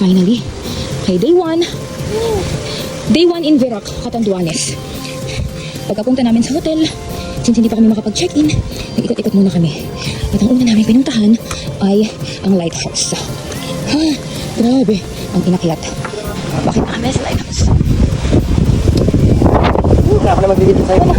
finally. Okay, day 1. Day 1 in Verac, Catanduanes. Pagkapunta namin sa hotel, since hindi pa kami makapag-check-in, nag-ikot-ikot muna kami. At ang una namin pinuntahan ay ang lighthouse. Ha, grabe, ang inakyat. Bakit namin sa lighthouse? Wala ako na magbibigay sa'yo.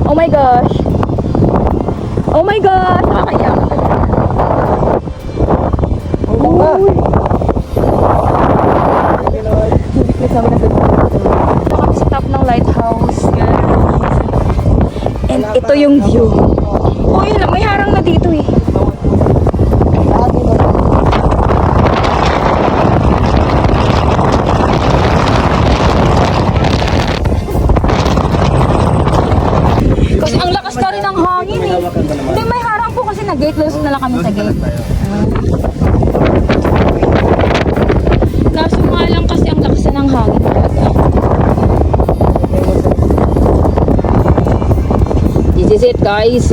Oh my gosh. Oh my gosh. Nakakaiyak. Ito kami sa top ng lighthouse. And ito yung view. Uy, may harang na dito eh. Kasi ang lakas na rin ng hangin eh. Hindi, may harang po kasi na-gate. Lusot na lang kami sa gate. Kaso nga lang kasi ang lakas na ng hangin talaga. This is it guys.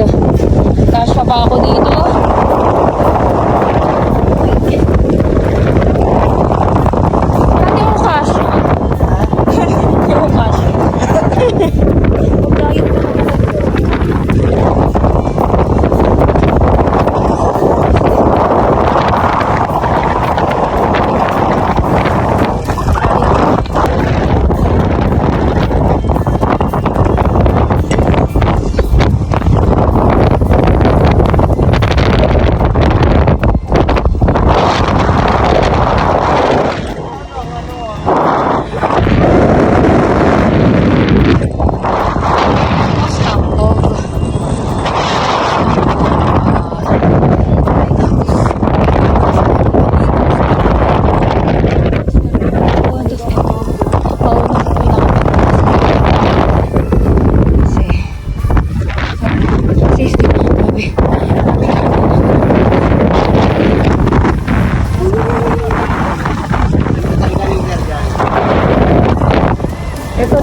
Kasya pa ako dito. Hindi ako kasya. Hindi ako kasya. Magdayot na.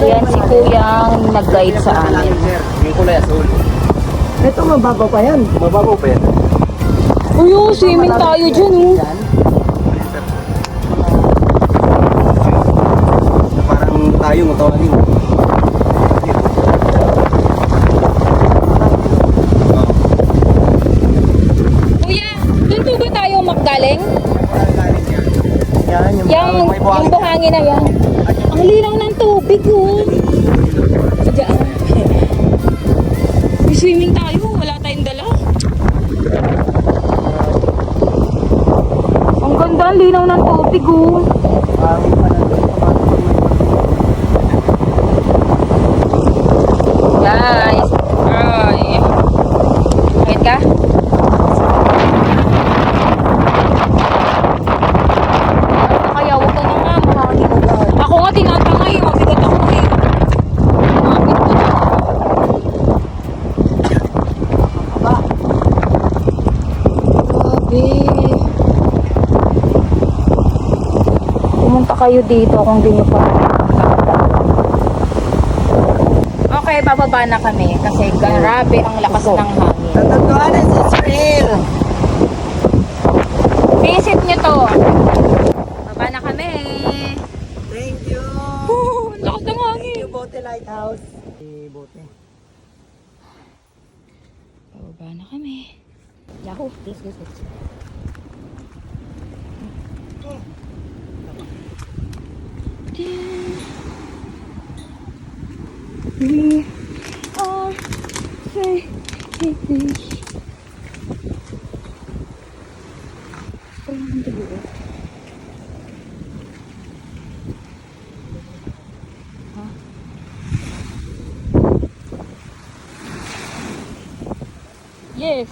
Ayan si Kuyang nag-guide sa amin. Yung kulay asul. Ito mababaw pa yan. Mababaw pa yan. Uy, swimming tayo dyan oh. Parang tayo matawalin. Kuya, doon po ba tayo maggaling? Yan, Yung buhangin na yan. Ang linaw ng tubig oh. Diyan. May swimming tayo, wala tayong dala. Ang ganda, ang linaw ng tubig oh. Guys, ay. Kahit ka? Kaya huwag ka na nga, mahangin. Ako nga tinatangay, mabigat ako eh. Mabit ko na. Grabe. Pumunta kayo dito kung di nyo pa. Okay, bababa na kami kasi grabe ang lakas ng hangin. Catanduanes is real. Visit nyo to. Baba na kami. Thank you. Ang lakas ng hangin. Yung Bote Lighthouse. Bote. Bababa na kami. Yahoo! Yes. We are safe. Yes.